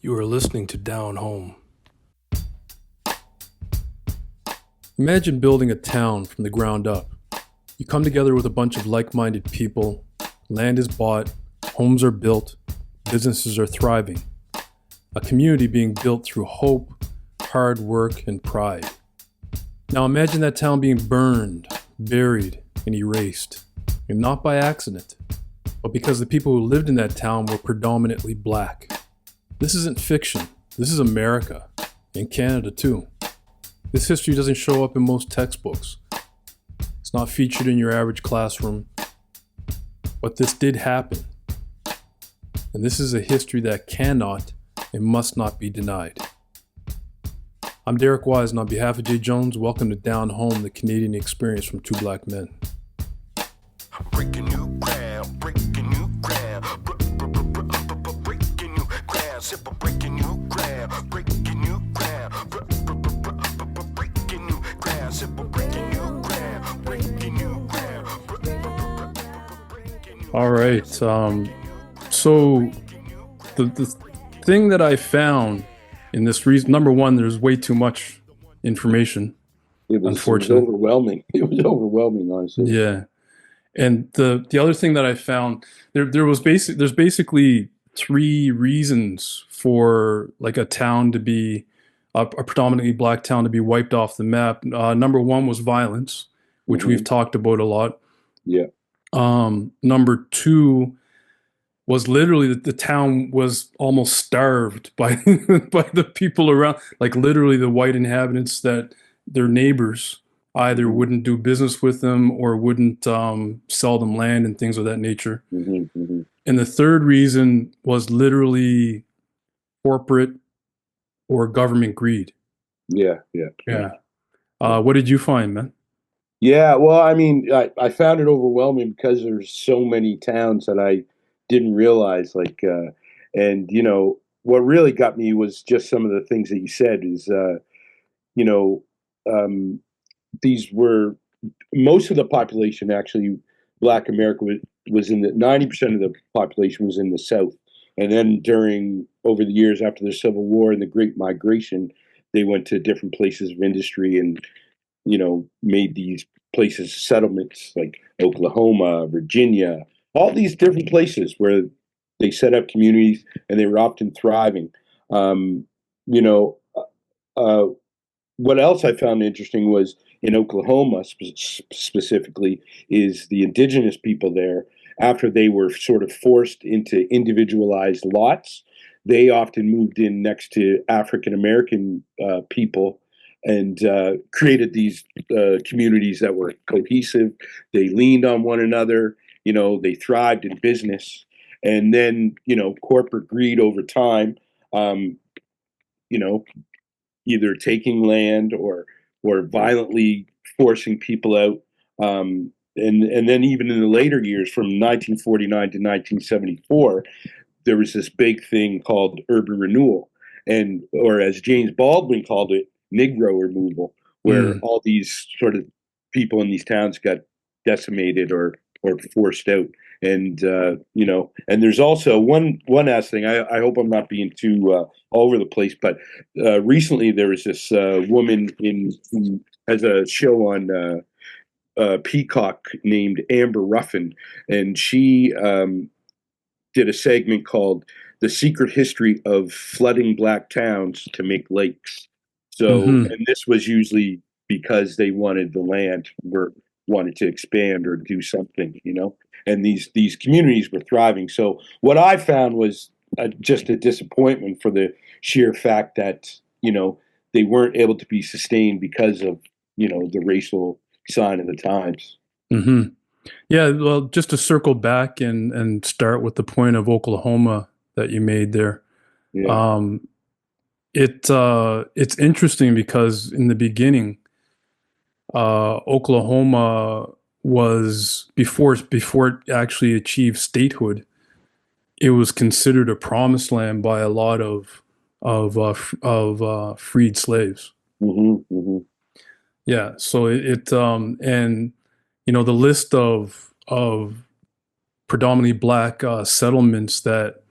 You are listening to Down Home. Imagine building a town from the ground up. You come together with a bunch of like-minded people, land is bought, homes are built, businesses are thriving. A community being built through hope, hard work, and pride. Now imagine that town being burned, buried, and erased. And not by accident, but because the people who lived in that town were predominantly black. This isn't fiction. This is America, and Canada too. This history doesn't show up in most textbooks. It's not featured in your average classroom. But this did happen. And this is a history that cannot and must not be denied. I'm Derek Wise, and on behalf of Jay Jones, welcome to Down Home, the Canadian experience from two black men. Breaking new ground, breaking new ground, breaking new ground, sip of breaking new ground, breaking new ground, breaking new ground, sip of breaking new ground, breaking new ground. All right. So the thing that I found in this reason, number one, there's way too much information. It was overwhelming. It was overwhelming, honestly. Yeah. And the other thing that I found, there's basically three reasons for like a town to be a predominantly black town to be wiped off the map. Number one was violence, which we've talked about a lot. Yeah. Number two was literally that the town was almost starved by by the people around, like literally the white inhabitants, that their neighbors either wouldn't do business with them or wouldn't sell them land and things of that nature. And the third reason was literally corporate or government greed. Yeah. What did you find, man? Yeah, well, I mean, I found it overwhelming because there's so many towns that I didn't realize. And what really got me was just some of the things that you said. These were most of the population, actually. Black America was in the 90% of the population was in the South, and then over the years after the Civil War and the Great Migration, they went to different places of industry and made these places settlements like Oklahoma, Virginia, all these different places where they set up communities, and they were often thriving. What else I found interesting was in Oklahoma specifically is the indigenous people there, after they were sort of forced into individualized lots, they often moved in next to African American people and created these communities that were cohesive. They leaned on one another. They thrived in business. And then, corporate greed over time, either taking land or violently forcing people out. And then even in the later years, from 1949 to 1974, there was this big thing called urban renewal, or as James Baldwin called it, Negro removal, where all these sort of people in these towns got decimated or forced out. And and there's also one last thing. I hope I'm not being too all over the place, but recently there was this woman who has a show on Peacock named Amber Ruffin, and she did a segment called "The Secret History of Flooding Black Towns to Make Lakes." So, and this was usually because they wanted the land, or wanted to expand or do something, and these communities were thriving. So what I found was just a disappointment for the sheer fact that, they weren't able to be sustained because of, the racial sign of the times. Yeah, well, just to circle back and start with the point of Oklahoma that you made there. Yeah. It's interesting because in the beginning, Oklahoma was before it actually achieved statehood, it was considered a promised land by a lot of freed slaves. Yeah, so and the list of predominantly black settlements that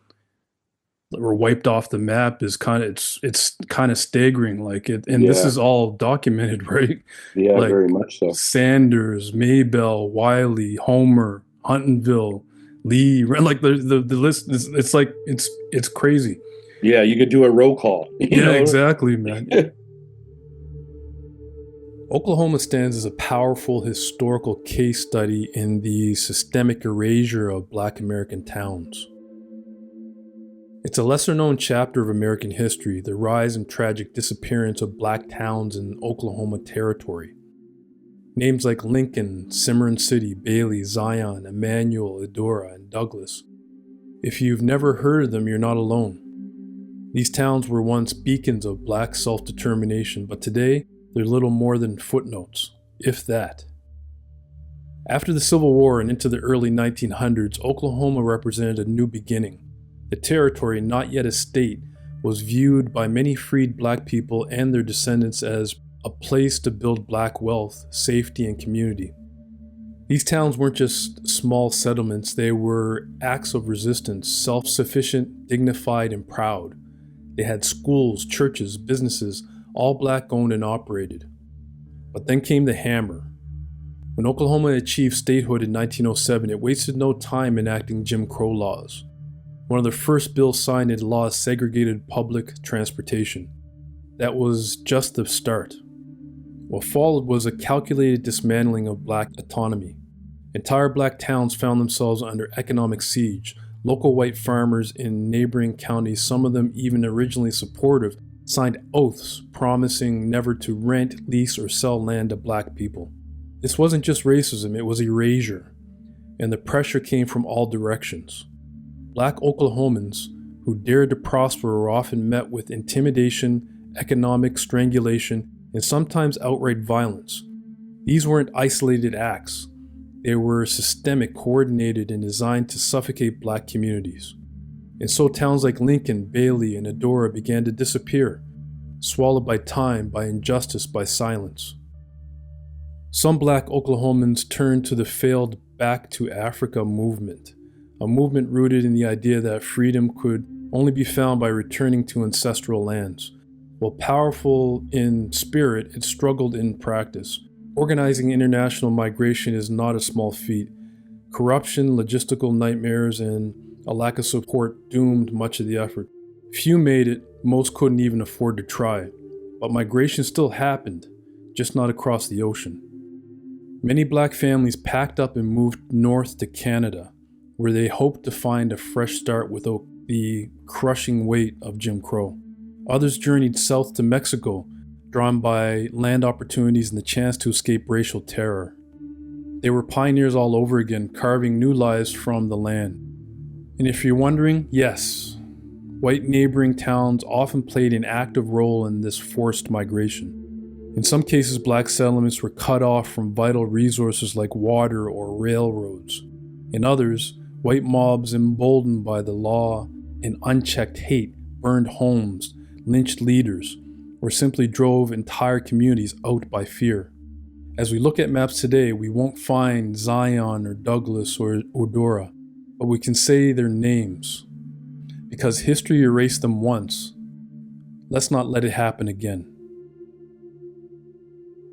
or wiped off the map is it's kind of staggering. Like it, and this Yeah, is all documented, right? yeah, Like very much so. Sanders, Maybell, Wiley, Homer, Huntonville, Lee, right? Like the list is, it's like it's crazy. Yeah, you could do a roll call, you Yeah, know. exactly, man. Oklahoma stands as a powerful historical case study in the systemic erasure of Black American towns. It's a lesser known chapter of American history, the rise and tragic disappearance of Black towns in Oklahoma Territory. Names like Lincoln, Cimarron City, Bailey, Zion, Emmanuel, Eudora, and Douglas. If you've never heard of them, you're not alone. These towns were once beacons of Black self-determination, but today they're little more than footnotes, if that. After the Civil War and into the early 1900s, Oklahoma represented a new beginning. The territory, not yet a state, was viewed by many freed Black people and their descendants as a place to build Black wealth, safety, and community. These towns weren't just small settlements, they were acts of resistance, self-sufficient, dignified, and proud. They had schools, churches, businesses, all Black owned and operated. But then came the hammer. When Oklahoma achieved statehood in 1907, it wasted no time enacting Jim Crow laws. One of the first bills signed into law segregated public transportation. That was just the start. What followed was a calculated dismantling of Black autonomy. Entire Black towns found themselves under economic siege. Local white farmers in neighboring counties, some of them even originally supportive, signed oaths promising never to rent, lease, or sell land to Black people. This wasn't just racism, it was erasure. And the pressure came from all directions. Black Oklahomans who dared to prosper were often met with intimidation, economic strangulation, and sometimes outright violence. These weren't isolated acts. They were systemic, coordinated, and designed to suffocate Black communities. And so towns like Lincoln, Bailey, and Eudora began to disappear, swallowed by time, by injustice, by silence. Some Black Oklahomans turned to the failed Back to Africa movement, a movement rooted in the idea that freedom could only be found by returning to ancestral lands. While powerful in spirit, it struggled in practice. Organizing international migration is not a small feat. Corruption, logistical nightmares, and a lack of support doomed much of the effort. Few made it, most couldn't even afford to try. But migration still happened, just not across the ocean. Many Black families packed up and moved north to Canada, where they hoped to find a fresh start without the crushing weight of Jim Crow. Others journeyed south to Mexico, drawn by land opportunities and the chance to escape racial terror. They were pioneers all over again, carving new lives from the land. And if you're wondering, yes, white neighboring towns often played an active role in this forced migration. In some cases, Black settlements were cut off from vital resources like water or railroads. In others, white mobs emboldened by the law and unchecked hate burned homes, lynched leaders, or simply drove entire communities out by fear. As we look at maps today, we won't find Zion or Douglas or Eudora, but we can say their names. Because history erased them once, let's not let it happen again.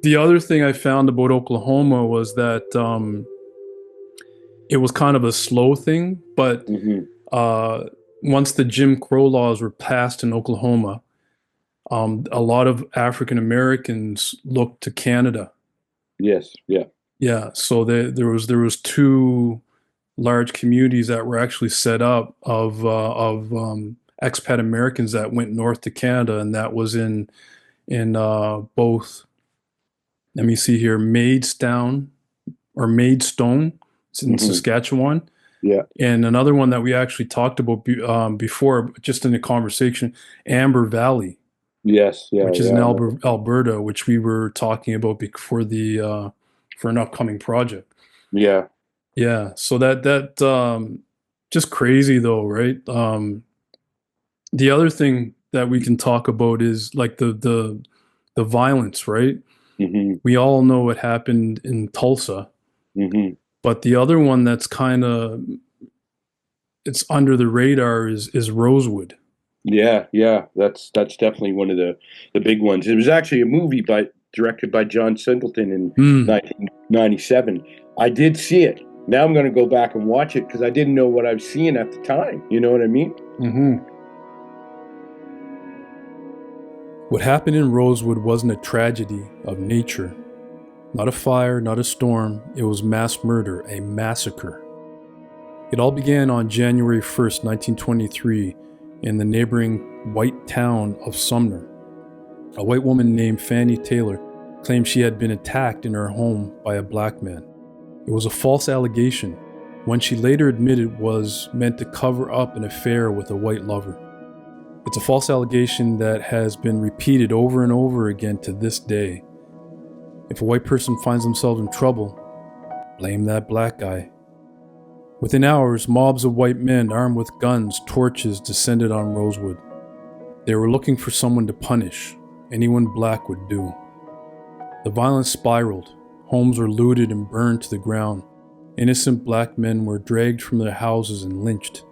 The other thing I found about Oklahoma was that it was kind of a slow thing, but once the Jim Crow laws were passed in Oklahoma, a lot of African Americans looked to Canada. Yes, yeah. Yeah, so there was two large communities that were actually set up of expat Americans that went north to Canada, and that was in both. Let me see here, Maidstone. It's in Saskatchewan. Yeah. And another one that we actually talked about before, just in the conversation, Amber Valley. Yes, yeah. Which is in Alberta, which we were talking about before for an upcoming project. Yeah. Yeah. So that just crazy though, right? The other thing that we can talk about is like the violence, right? Mm-hmm. We all know what happened in Tulsa. Mm-hmm. But the other one that's it's under the radar is Rosewood. Yeah, that's definitely one of the big ones. It was actually a movie directed by John Singleton in Mm, 1997. I did see it. Now I'm going to go back and watch it because I didn't know what I was seeing at the time. You know what I mean? hmm. What happened in Rosewood wasn't a tragedy of nature. Not a fire, not a storm. It was mass murder, a massacre. It all began on January 1st, 1923, in the neighboring white town of Sumner. A white woman named Fannie Taylor claimed she had been attacked in her home by a black man. It was a false allegation, one she later admitted was meant to cover up an affair with a white lover. It's a false allegation that has been repeated over and over again to this day. If a white person finds themselves in trouble, blame that black guy. Within hours, mobs of white men armed with guns, torches descended on Rosewood. They were looking for someone to punish. Anyone black would do. The violence spiraled. Homes were looted and burned to the ground. Innocent black men were dragged from their houses and lynched.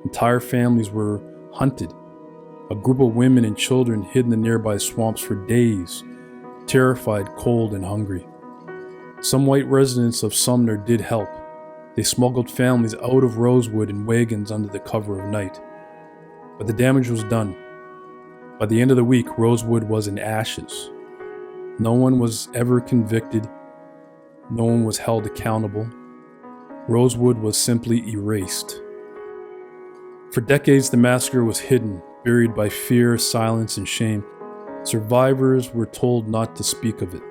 Entire families were hunted. A group of women and children hid in the nearby swamps for days, terrified, cold, and hungry. Some white residents of Sumner did help. They smuggled families out of Rosewood in wagons under the cover of night. But the damage was done. By the end of the week, Rosewood was in ashes. No one was ever convicted. No one was held accountable. Rosewood was simply erased. For decades, the massacre was hidden, buried by fear, silence, and shame. Survivors were told not to speak of it.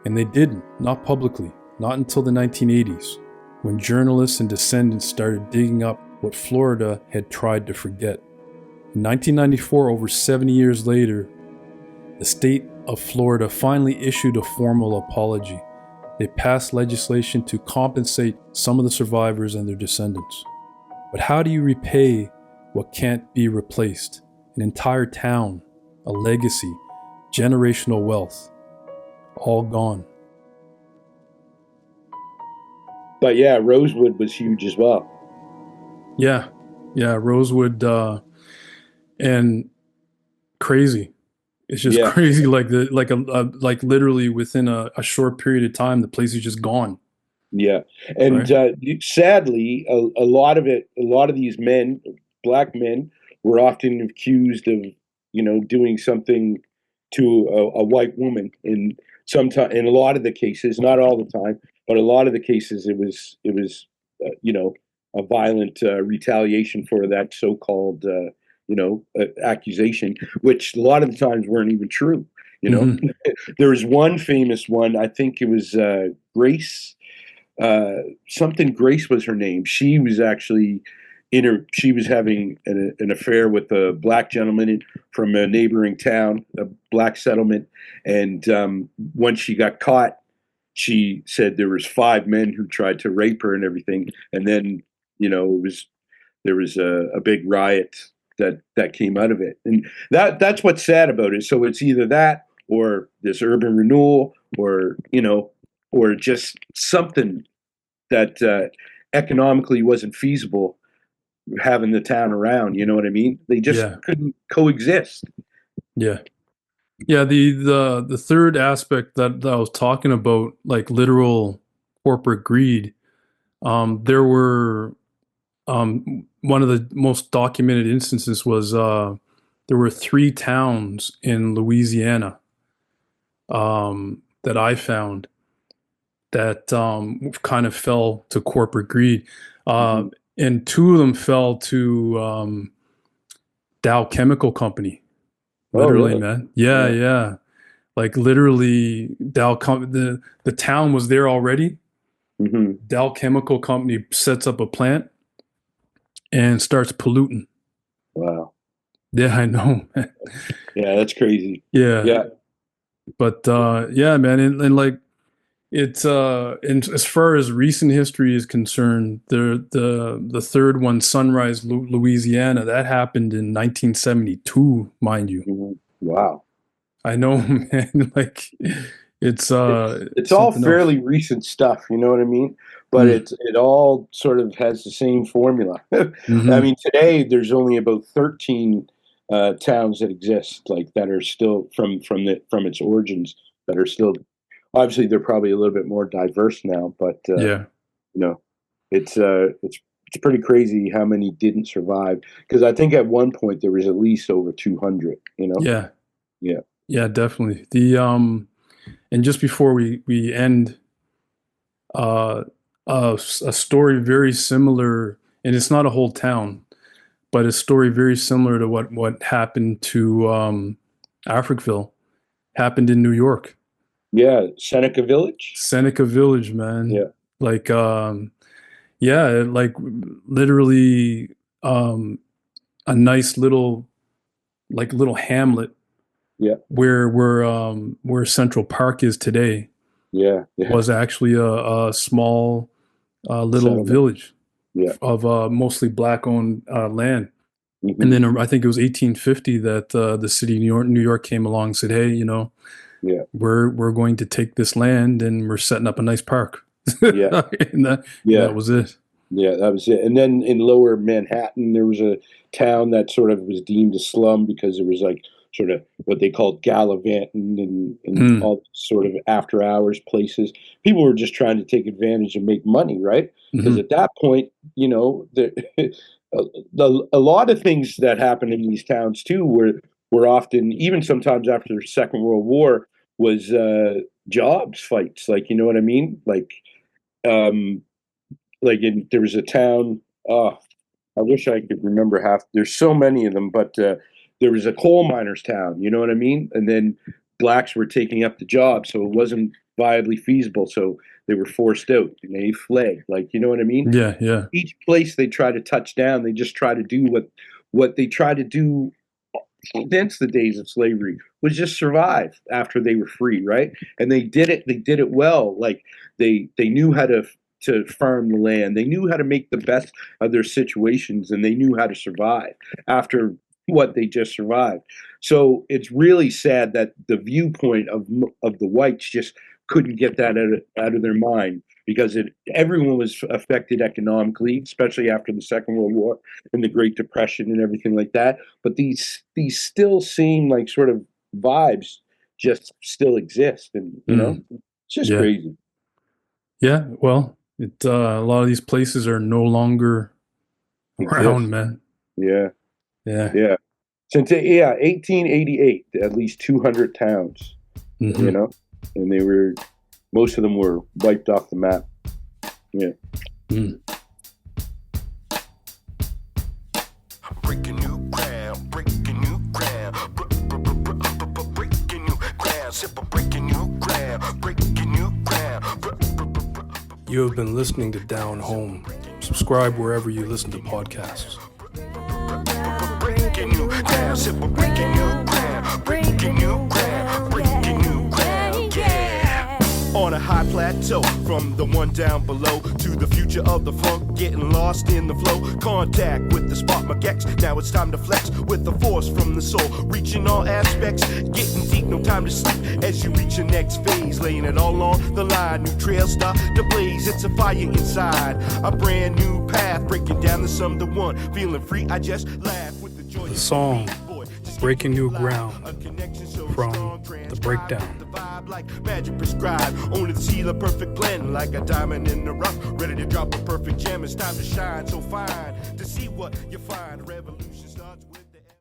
And they didn't, not publicly, not until the 1980s, when journalists and descendants started digging up what Florida had tried to forget. In 1994, over 70 years later, the state of Florida finally issued a formal apology. They passed legislation to compensate some of the survivors and their descendants. But how do you repay what can't be replaced? An entire town, a legacy, generational wealth, all gone. But yeah, Rosewood was huge as well. Yeah, Rosewood, and crazy. It's just Yeah, crazy. Like literally within a short period of time, the place is just gone. yeah. And Right? sadly, a lot of it, a lot of these men, black men, were often accused of, doing something to a white woman. In in a lot of the cases, not all the time, but a lot of the cases, it was, a violent retaliation for that so-called, accusation, which a lot of the times weren't even true. You know, Hmm. there was one famous one. I think it was Grace uh, something Grace was her name. She was actually she was having an affair with a black gentleman from a neighboring town, a black settlement, and once she got caught, she said there was five men who tried to rape her and everything, and then it was there was a big riot that came out of it, and that's what's sad about it. So it's either that or this urban renewal, or or just something that economically wasn't feasible having the town around. You know what I mean? They just Yeah, couldn't coexist. yeah, yeah. The third aspect that I was talking about, like literal corporate greed. There were one of the most documented instances was there were three towns in Louisiana that I found that kind of fell to corporate greed. Uh, Hmm. and two of them fell to Dow Chemical Company. Oh, Literally, really? man. Yeah, Yeah. yeah. Like literally, the town was there already. Hmm. Dow Chemical Company sets up a plant and starts polluting. Wow. Yeah, I know, man. Yeah, that's crazy. Yeah, Yeah. but yeah, man, and like it's and as far as recent history is concerned, the third one, Sunrise, Louisiana, that happened in 1972, mind you. Wow. I know, man. Like it's It's all something else. fairly recent stuff. You know what I mean? but it all sort of has the same formula. I mean, today there's only about 13 towns that exist, like that are still from its origins, that are still. Obviously, they're probably a little bit more diverse now, but Yeah. you know, it's pretty crazy how many didn't survive. Because I think at one point there was at least over 200. You know, Yeah. yeah, Yeah, definitely. And just before we end, uh, a story very similar, and it's not a whole town, but a story very similar to what happened to Africville happened in New York. yeah. Seneca Village. Seneca Village, man. Yeah, Like, yeah, like literally a nice little hamlet yeah, where Central Park is today yeah, yeah. was actually a small little Settlement. village Yeah. of mostly black-owned land. And Hmm. then I think it was 1850 that the city of New York came along and said, "Hey, Yeah, we're going to take this land and we're setting up a nice park." yeah, and that yeah. was it. Yeah, that was it. And then in lower Manhattan, there was a town that sort of was deemed a slum because there was like sort of what they called gallivanting and Mm, all sort of after hours places. People were just trying to take advantage and make money, right? Because hmm at that point, a lot of things that happened in these towns too were often, even sometimes after the Second World War, was jobs fights. Like, you know what I mean? Um, there was a town. Oh, I wish I could remember half. There's so many of them, but there was a coal miners town. You know what I mean? And then blacks were taking up the job, so it wasn't viably feasible. So they were forced out and they fled. Like, you know what I mean? Yeah, yeah. Each place they try to touch down, they just try to do what they try to do since the days of slavery, was just survive after they were free, right? And they did it. They did it well. Like they knew how to farm the land. They knew how to make the best of their situations, and they knew how to survive after what they just survived. So it's really sad that the viewpoint of the whites just couldn't get that out of their mind, because everyone was affected economically, especially after the Second World War and the Great Depression and everything like that. But these still seem like sort of vibes just still exist, and Mm, it's just yeah, crazy. yeah. Well, a lot of these places are no longer around, Exist. man. Yeah, Yeah. yeah. Since 1888, at least 200 towns, you hmm know, and most of them were wiped off the map. Yeah. Mm. Breaking new ground, breaking new ground, breaking new ground, simple breaking new ground, breaking new ground. You have been listening to Down Home. Subscribe wherever you listen to podcasts. Breaking new ground, simple breaking new ground, breaking new ground, breaking new ground, yeah. On a high plateau, from the one down below to the future of the funk, getting lost in the flow. Contact with the spark magex. Now it's time to flex with the force from the soul, reaching all aspects, getting deep, no time to sleep. As you reach your next phase, laying it all on the line. New trails start to blaze. It's a fire inside, a brand new path, breaking down the sum to one. Feeling free, I just laugh with the joy. The song Breaking New Ground from The Breakdown. Like magic prescribed, only to see the perfect blend, like a diamond in the rough, ready to drop a perfect gem. It's time to shine, so fine to see what you find.